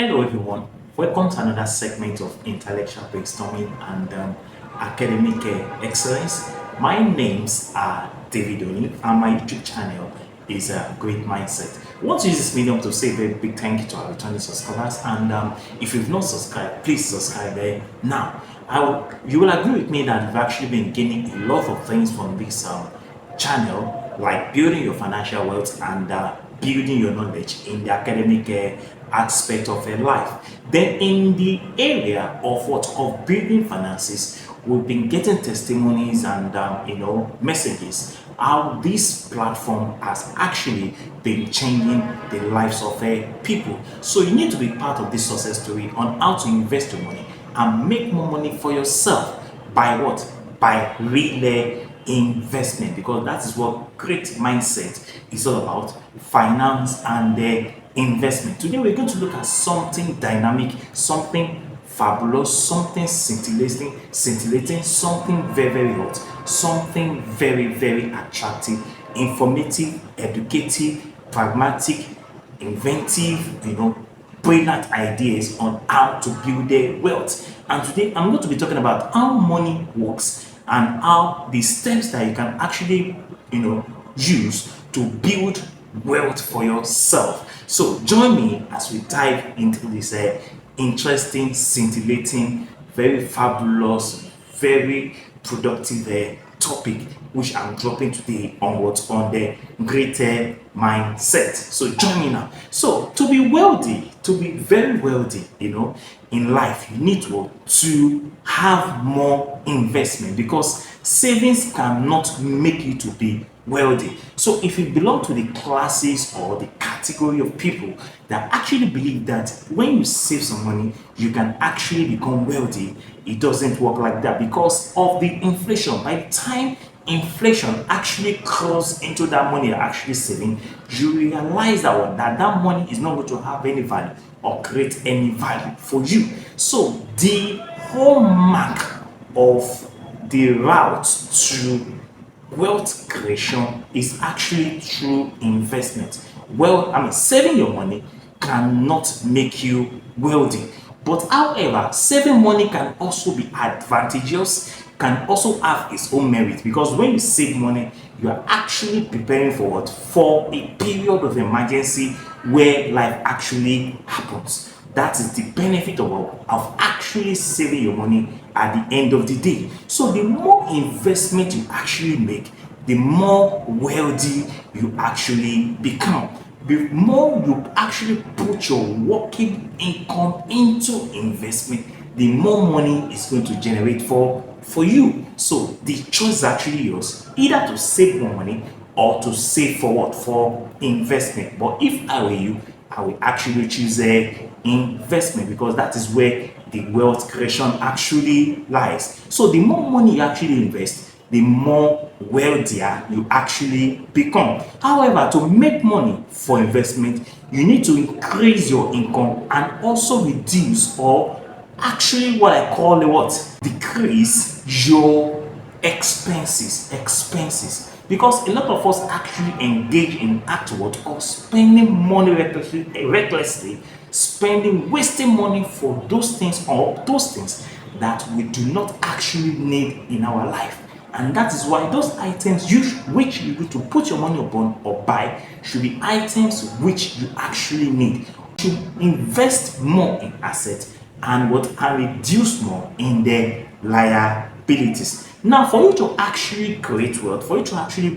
Hello, everyone. Welcome to another segment of intellectual brainstorming and academic excellence. My names are David Oni, and my YouTube channel is Great Mindset. I want to use this medium to say a very big thank you to our returning subscribers. And if you've not subscribed, please subscribe now. You will agree with me that we've actually been gaining a lot of things from this channel, like building your financial wealth and building your knowledge in the academic aspect of your life. Then, in the area of building finances, we've been getting testimonies and messages how this platform has actually been changing the lives of people. So you need to be part of this success story on how to invest your money and make more money for yourself by what? By real investment, because that is what great mindset is all about: finance and investment. Today we're going to look at something dynamic, something fabulous, something scintillating, something very hot, something very attractive, informative, educative, pragmatic, inventive, brilliant ideas on how to build their wealth. And today I'm going to be talking about how money works and how the steps that you can actually, use to build wealth for yourself. So join me as we dive into this interesting, scintillating, very fabulous, very productive topic which I'm dropping today on the greater mindset. So join me now. So to be wealthy, to be very wealthy, in life, you need to have more investment, because savings cannot make you to be wealthy. So if you belong to the classes or the category of people that actually believe that when you save some money you can actually become wealthy, it doesn't work like that because of the inflation. By the time inflation actually cross into that money you're actually saving, you realize that money is not going to have any value or create any value for you. So the hallmark of the route to wealth creation is actually through investment. Well, saving your money cannot make you wealthy. But however, saving money can also be advantageous, can also have its own merit, because when you save money, you are actually preparing for what? For a period of emergency where life actually happens. That is the benefit of actually saving your money at the end of the day. So the more investment you actually make, the more wealthy you actually become. The more you actually put your working income into investment, the more money is going to generate for you. So the choice is actually yours, either to save more money or to save for what? For investment. But if I were you, I will actually choose a investment, because that is where the wealth creation actually lies. So the more money you actually invest, the more wealthier you actually become. However, to make money for investment, you need to increase your income and also reduce, or actually what I call decrease your expenses, because a lot of us actually engage in act of spending money recklessly, wasting money for those things that we do not actually need in our life. And that is why those items which you need to put your money upon or buy should be items which you actually need. You should invest more in assets and reduce more in the liabilities. Now, for you to actually create wealth, for you to actually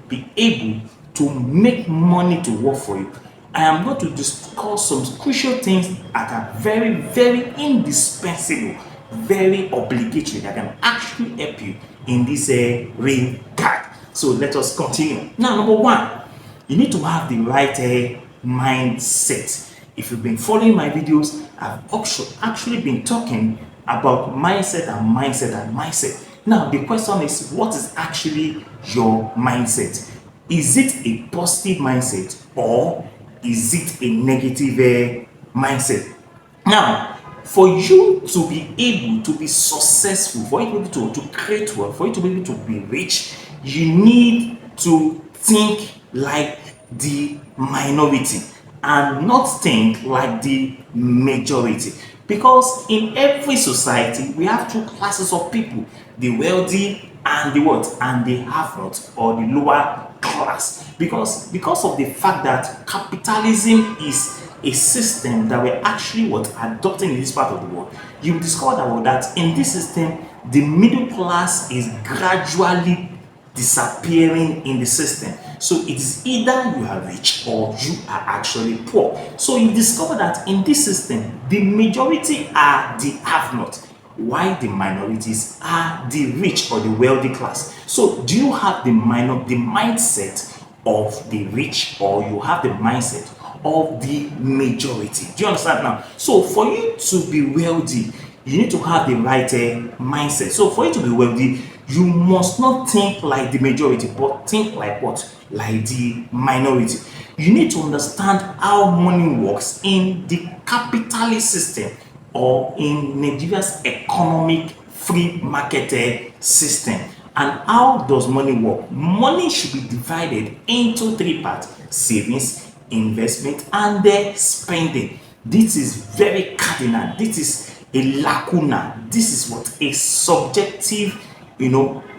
be able to make money to work for you, I am going to discuss some crucial things that are very indispensable, very obligatory, that can actually help you in this regard. So let us continue. Now, number one, you need to have the right mindset. If you've been following my videos, I've actually been talking about mindset. Now, the question is, what is actually your mindset? Is it a positive mindset or is it a negative mindset? Now, for you to be able to be successful, for you to be able to create wealth, for you to be able to be rich, you need to think like the minority and not think like the majority. Because in every society, we have two classes of people: the wealthy and the what? And the have-not, or the lower class. Because of the fact that capitalism is a system that we're actually what adopting in this part of the world, you discover that in this system, the middle class is gradually disappearing in the system. So it is either you are rich or you are actually poor. So you discover that in this system, the majority are the have not, while the minorities are the rich or the wealthy class. So do you have the mindset of the rich, or you have the mindset of the majority? Do you understand now? So for you to be wealthy, you need to have the right mindset. So for you to be wealthy, you must not think like the majority, but think like what? Like the minority. You need to understand how money works in the capitalist system, or in Nigeria's economic free market system. And how does money work? Money should be divided into three parts: savings, investment, and spending. This is very cardinal. This is a lacuna. This is what a subjective,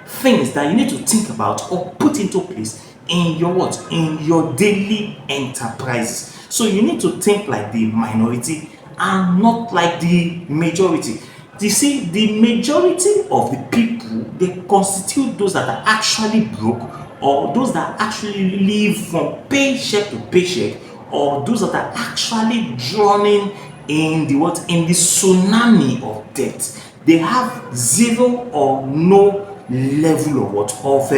things that you need to think about or put into place in your what? In your daily enterprises. So you need to think like the minority and not like the majority. You see, the majority of the people, they constitute those that are actually broke, or those that actually live from paycheck to paycheck, or those that are actually drowning in the what? In the tsunami of debt. They have zero or no level of what? Of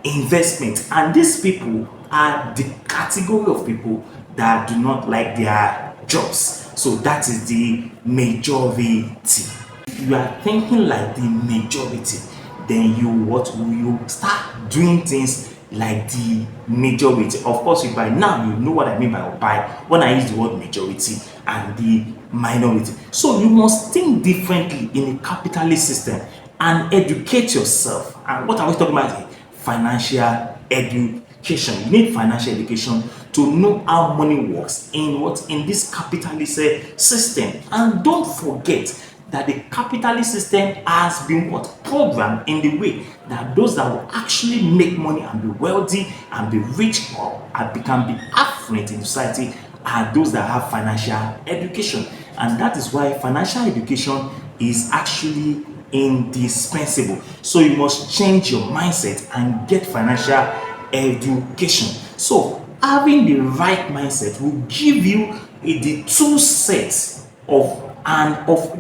investment. And these people are the category of people that do not like their jobs. So that is the majority. If you are thinking like the majority, then you start doing things like the majority. Of course, by now you know what I mean by when I use the word majority and the minority. So you must think differently in a capitalist system and educate yourself. And what are we talking about here? Financial education. You need financial education to know how money works in this capitalist system. And don't forget that the capitalist system has been programmed in the way that those that will actually make money and be wealthy and be rich, or can be affluent in society, are those that have financial education. And that is why financial education is actually indispensable. So you must change your mindset and get financial education. So having the right mindset will give you the two sets of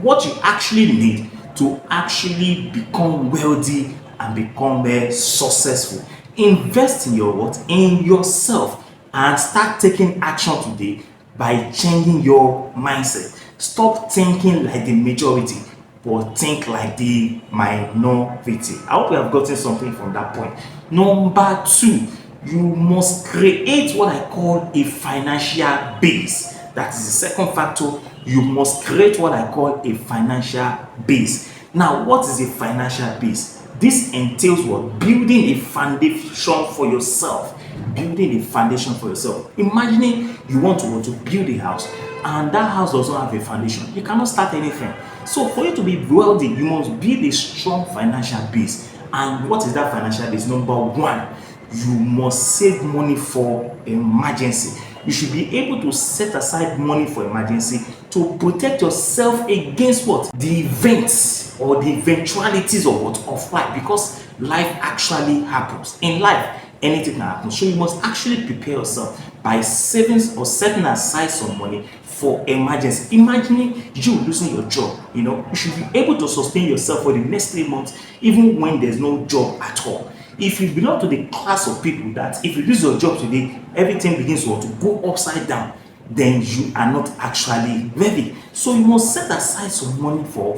what you actually need to actually become wealthy and become successful. Invest in your what? In yourself, and start taking action today by changing your mindset. Stop thinking like the majority, but think like the minority. I hope you have gotten something from that point. Number two, you must create what I call a financial base. That is the second factor. You must create what I call a financial base. Now, what is a financial base? This entails what? Building a foundation for yourself. Building a foundation for yourself. Imagining you want to build a house, and that house does not have a foundation. You cannot start anything. So for you to be wealthy, you must build a strong financial base. And what is that financial base? Number one, you must save money for emergency. You should be able to set aside money for emergency to protect yourself against what? The events or the eventualities of what? Of life. Because life actually happens. In life, anything can happen. So you must actually prepare yourself by savings or setting aside some money for emergency. Imagining you losing your job, you should be able to sustain yourself for the next 3 months, even when there's no job at all. If you belong to the class of people that if you lose your job today, everything begins to go upside down, then you are not actually ready. So you must set aside some money for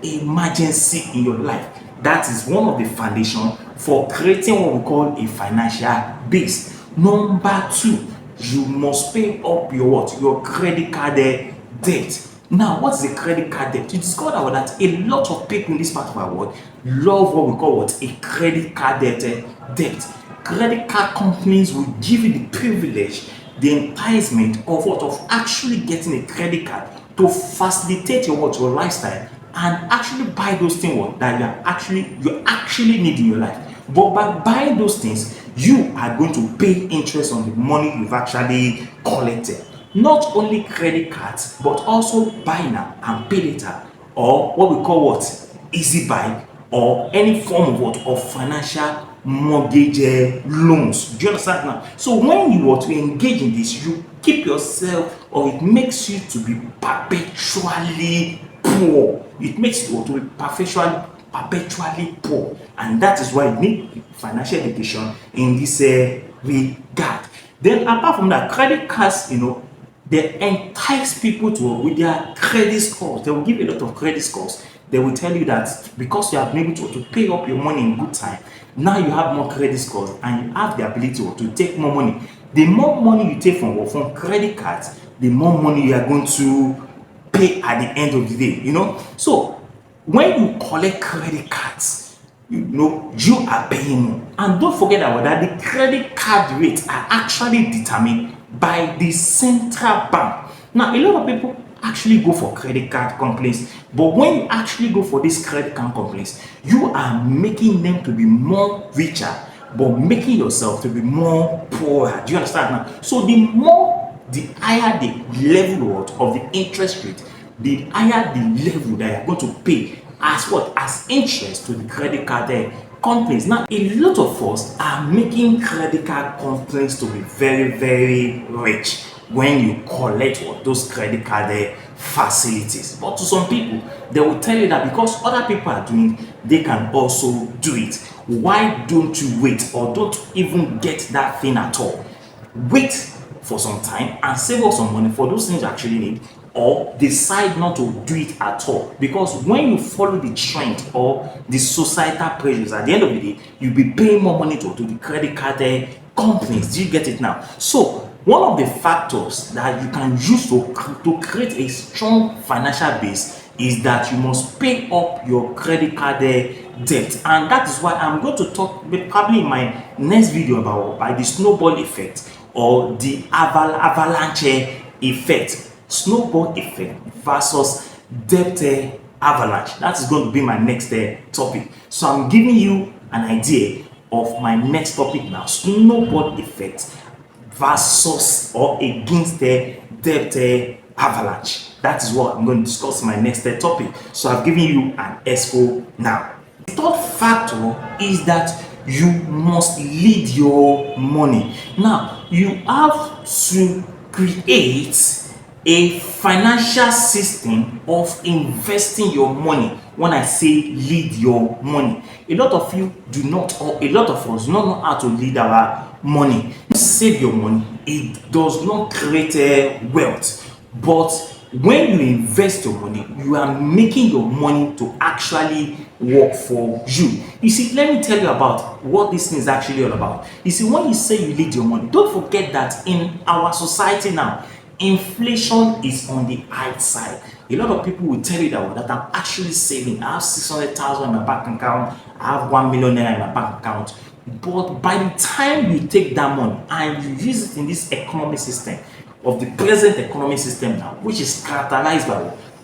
emergency in your life. That is one of the foundation for creating what we call a financial base. Number two, you must pay up your what? Your credit card debt. Now, what is a credit card debt? You discover that a lot of people in this part of our world love what we call what? A credit card debt. Credit card companies will give you the privilege the enticement of what of actually getting a credit card to facilitate your lifestyle and actually buy those things that you actually need in your life. But by buying those things, you are going to pay interest on the money you've actually collected. Not only credit cards, but also buy now and pay later, or what we call easy buy, or any form of financial mortgage loans. Do you understand now? So when you want to engage in this, you keep yourself, or it makes you to be perpetually poor. It makes you to be perpetually poor, and that is why you need financial education in this regard. Then apart from that, credit cards, they entice people to with their credit scores. They will give you a lot of credit scores. They will tell you that because you have been able to pay up your money in good time, now you have more credit scores and you have the ability to take more money. The more money you take from credit cards, the more money you are going to pay at the end of the day. So when you collect credit cards, you are paying more. And don't forget that the credit card rates are actually determined by the central bank. Now, a lot of people actually go for credit card companies, but when you actually go for these credit card companies, you are making them to be more richer, but making yourself to be more poorer. Do you understand now? So the higher the level of the interest rate, the higher the level that you're going to pay as interest to the credit card companies. Now, a lot of us are making credit card companies to be very, very rich when you collect those credit card facilities. But to some people, they will tell you that because other people are doing it, they can also do it. Why don't you wait, or don't even get that thing at all? Wait for some time and save up some money for those things you actually need, or decide not to do it at all. Because when you follow the trend or the societal pressures, at the end of the day, you'll be paying more money to the credit card companies. Do you get it now? So one of the factors that you can use to create a strong financial base is that you must pay up your credit card debt. And that is why I'm going to talk probably in my next video about the snowball effect, or the avalanche effect. Snowball effect versus debt avalanche. That is going to be my next topic. So I'm giving you an idea of my next topic now: snowball effect versus or against the debt avalanche. That is what I'm going to discuss in my next topic. So I've given you an expo now. The third factor is that you must lead your money. Now, you have to create a financial system of investing your money. When I say lead your money, a lot of you do not, or a lot of us do not know how to lead our money. Save your money. It does not create wealth, but when you invest your money, you are making your money to actually work for you. You see, let me tell you about what this thing is actually all about. You see, when you say you lead your money, don't forget that in our society now, inflation is on the high side. A lot of people will tell you that I'm actually saving. I have 600,000 in my bank account. I have 1 million naira in my bank account. But by the time you take that money and you use it in this economic system, of the present economic system now, which is characterized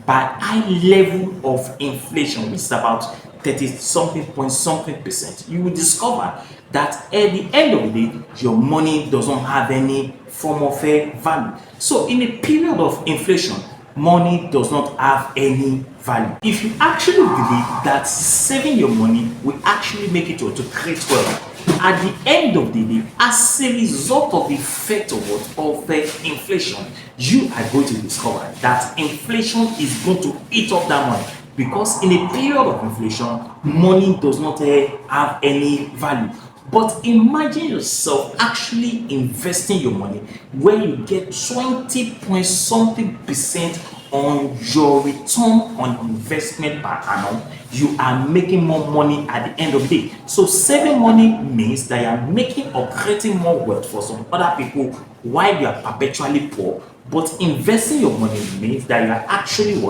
by high level of inflation, which is about 30 something point something percent, you will discover that at the end of the day, your money does not have any form of value. So in a period of inflation, money does not have any value. If you actually believe that saving your money will actually make it to create wealth, at the end of the day, as a result of the effect of inflation, you are going to discover that inflation is going to eat up that money. Because in a period of inflation, money does not have any value. But imagine yourself actually investing your money where you get 20 point something percent on your return on investment per annum. You are making more money at the end of the day. So saving money means that you are making or creating more wealth for some other people while you are perpetually poor. But investing your money means that you are actually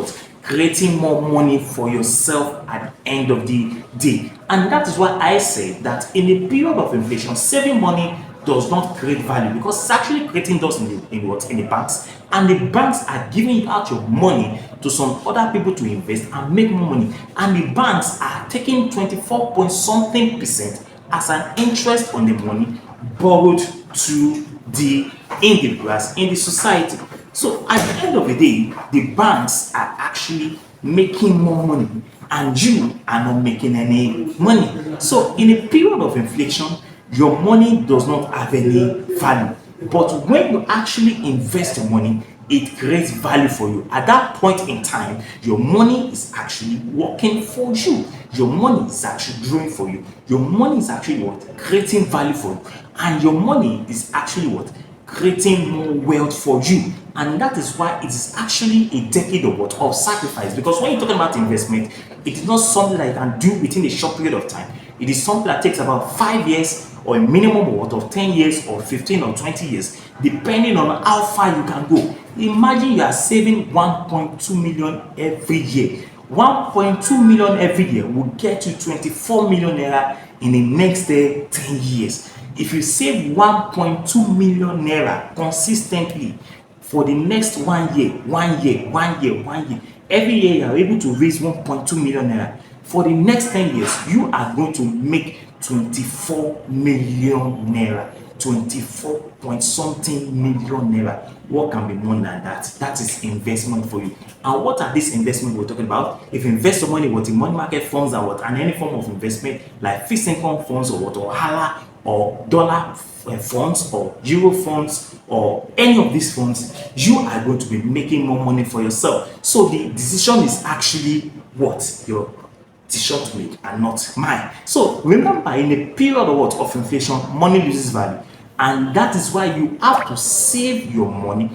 creating more money for yourself at the end of the day. And that is why I say that in a period of inflation, saving money does not create value, because it's actually creating those in the banks, and the banks are giving out your money to some other people to invest and make more money, and the banks are taking 24 point something percent as an interest on the money borrowed to the individuals in the society. So at the end of the day, the banks are actually making more money, and you are not making any money. So in a period of inflation, your money does not have any value. But when you actually invest your money, it creates value for you. At that point in time, your money is actually working for you. Your money is actually growing for you. Your money is actually what? Creating value for you. And your money is actually what? Creating more wealth for you. And that is why it is actually a decade of what? Of sacrifice. Because when you're talking about investment, it is not something that you can do within a short period of time. It is something that takes about 5 years, or a minimum of what? Of 10 years or 15 or 20 years, depending on how far you can go. Imagine you are saving 1.2 million every year. 1.2 million every year will get you 24 million naira in the next 10 years. If you save 1.2 million naira consistently for the next 1 year, every year you are able to raise 1.2 million naira. For the next 10 years, you are going to make 24 million naira. 24 point something million naira. What can be more than that? That is investment for you. And what are these investments we're talking about? If you invest your money in money market funds or what, and any form of investment like fixed income funds or what, or hala or dollar funds or euro funds or any of these funds, you are going to be making more money for yourself. So the decision is actually what? Your decision to make and not mine. So remember, in a period of what? Of inflation, money loses value. And that is why you have to save your money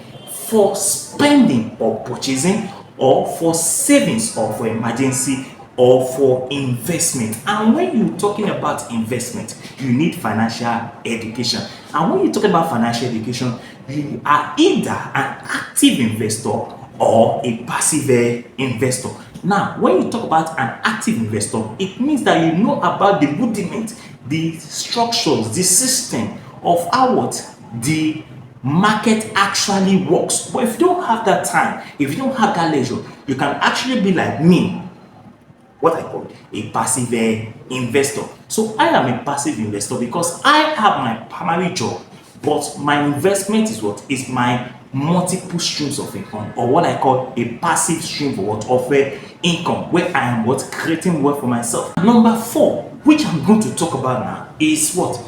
for spending or purchasing, or for savings, or for emergency, or for investment. And when you're talking about investment, you need financial education. And when you're talking about financial education, you are either an active investor or a passive investor. Now, when you talk about an active investor, it means that you know about the rudiment, the structures, the system of how what the market actually works. But if you don't have that time, if you don't have that leisure, you can actually be like me, what I call a passive investor. So I am a passive investor because I have my primary job, but my investment is what? Is my multiple streams of income, or what I call a passive stream for what? Of income, where I am what? Creating wealth for myself. Number 4, which I'm going to talk about now, is what?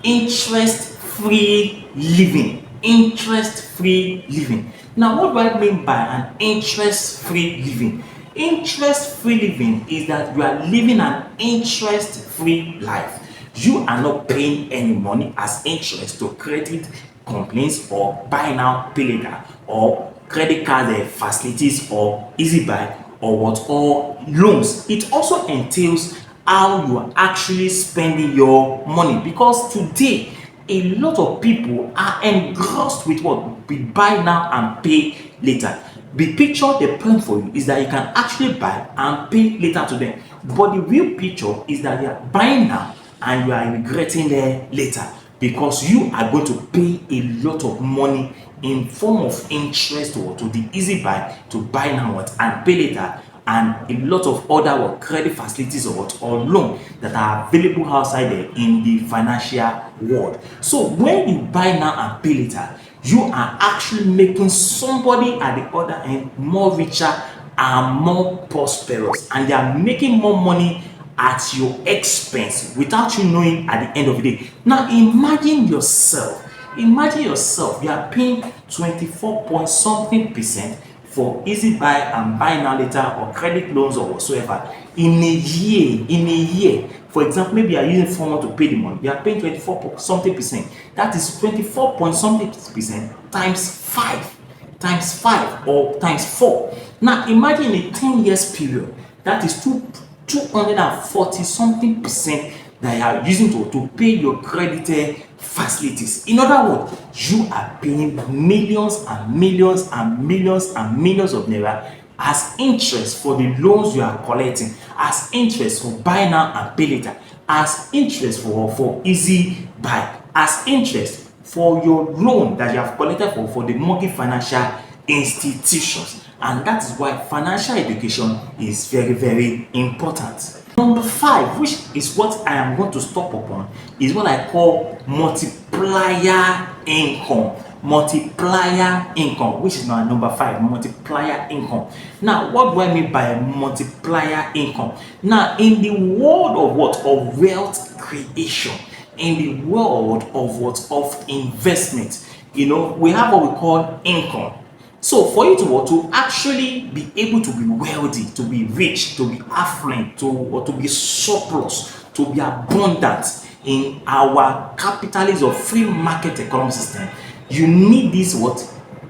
Interest-free living. Interest-free living. Now, what do I mean by an interest-free living? Interest-free living is that you are living an interest-free life. You are not paying any money as interest to credit companies, or buy now, pay later, or credit card facilities, or easy buy, or what, or loans. It also entails how you are actually spending your money, because today a lot of people are engrossed with what? Be buy now and pay later. The picture they paint for you is that you can actually buy and pay later to them, but the real picture is that you are buying now and you are regretting later, because you are going to pay a lot of money in form of interest, or to the easy buy, to buy now what and pay later, and a lot of other what credit facilities, or what, or loan that are available outside there in the financial world. So when you buy now and pay later, you are actually making somebody at the other end more richer and more prosperous, and they are making more money at your expense without you knowing at the end of the day. Now imagine yourself, you are paying 24 point something percent for easy buy and buy now later, or credit loans, or whatsoever, in a year. For example, maybe you are using someone to pay the money, you are paying 24 point something percent. That is 24 point something percent times 5 or times 4. Now imagine a 10 years period, that is 240 something percent that you are using to pay your credit facilities. In other words, you are paying millions and millions and millions and millions of naira as interest for the loans you are collecting, as interest for buy now and pay later, as interest for easy buy. as interest for your loan that you have collected for the mortgage financial institutions. And that is why financial education is very, very important. Number 5, which is what I am going to stop upon, is what I call multiplier income. Multiplier income, which is my number 5, multiplier income. Now, what do I mean by multiplier income? Now, in the world of what? Of wealth creation, in the world of what? Of investment, we have what we call income. So for you to actually be able to be wealthy, to be rich, to be affluent, to be surplus, to be abundant in our capitalist or free market economic system, you need this what?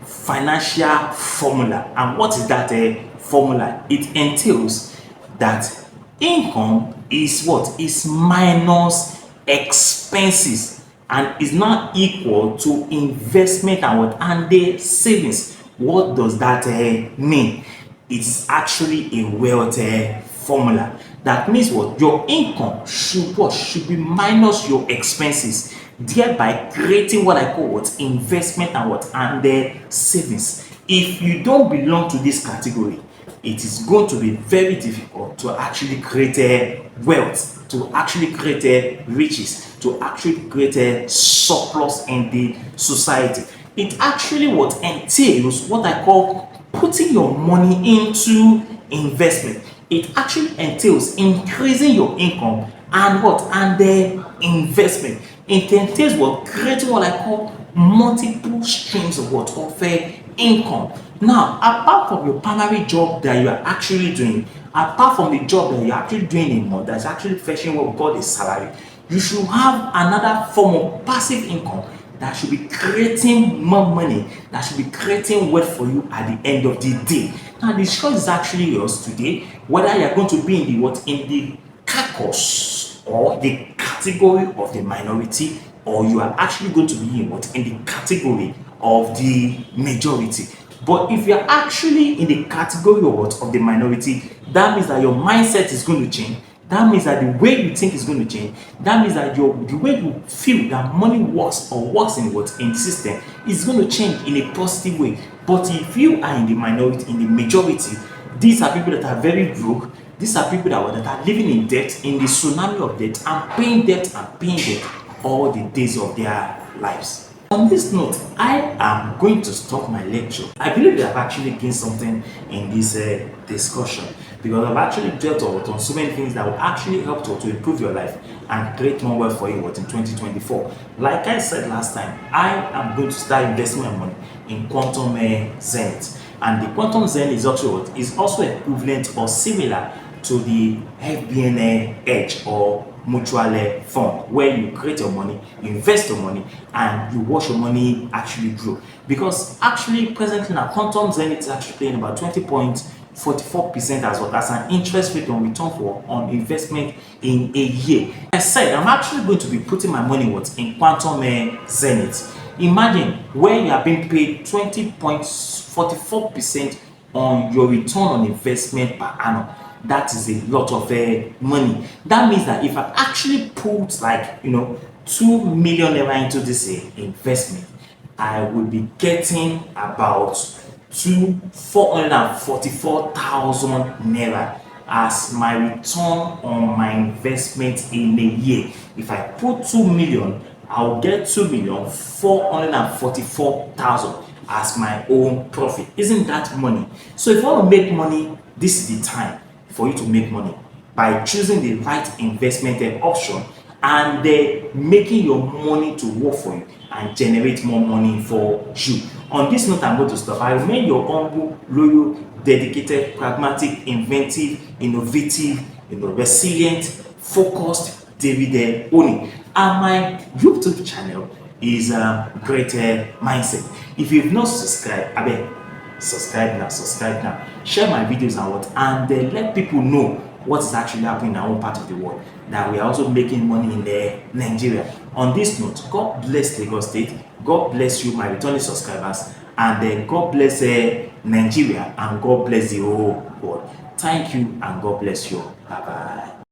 Financial formula. And what is that formula? It entails that income is what? Is minus expenses and is not equal to investment and what? And the savings. What does that mean? It's actually a wealth formula. That means what? Your income should be minus your expenses, thereby creating what I call what? Investment and what? And the savings. If you don't belong to this category, it is going to be very difficult to actually create wealth, to actually create riches, to actually create a surplus in the society. It actually what entails what I call putting your money into investment. It actually entails increasing your income and what? And the investment. It entails what? Creating what I call multiple streams of what? Of income. Now, apart from your primary job that you are actually doing, apart from the job that you're actually doing in month that's actually fetching what we call a salary, you should have another form of passive income that should be creating more money, that should be creating wealth for you at the end of the day. Now, the choice is actually yours today, whether you're going to be in the what? In the caucus or the category of the minority, or you are actually going to be in what? In the category of the majority. But if you're actually in the category of what? Of the minority, that means that your mindset is going to change. That means that the way you think is going to change. That means that the way you feel that money works or works in what? In the system is going to change in a positive way. But if you are in the minority, in the majority, these are people that are very broke. These are people that are living in debt, in the tsunami of debt, and paying debt all the days of their lives. On this note, I am going to stop my lecture. I believe that I've actually gained something in this discussion, because I've actually dealt on so many things that will actually help to improve your life and create more wealth for you in 2024. Like I said last time, I am going to start investing my money in Quantum Zenith. And the Quantum Zenith is also equivalent or similar to the FBN Edge or mutual fund, where you create your money, you invest your money, and you watch your money actually grow. Because actually presently now Quantum Zenith is actually paying about 20.44% as an interest rate on return on investment in a year. As I said, I'm actually going to be putting my money in Quantum Zenith. Imagine where you are being paid 20.44% on your return on investment per annum. That is a lot of money. That means that if I actually put 2 million naira into this investment, I will be getting about 444,000 naira as my return on my investment in a year. If I put 2 million, I'll get 2,444,000 as my own profit. Isn't that money? So if you want to make money, this is the time for you to make money by choosing the right investment option and making your money to work for you and generate more money for you. On this note, I'm going to stop. I remain your humble, loyal, dedicated, pragmatic, inventive, innovative, resilient, focused David Oni. And my YouTube channel is Greater Mindset. If you've not subscribed, I beg, subscribe now. Share my videos and let people know what is actually happening in our own part of the world, that we are also making money in Nigeria. On this note, God bless Lagos State, God bless you, my returning subscribers, and God bless Nigeria, and God bless the whole world. Thank you, and God bless you. Bye bye.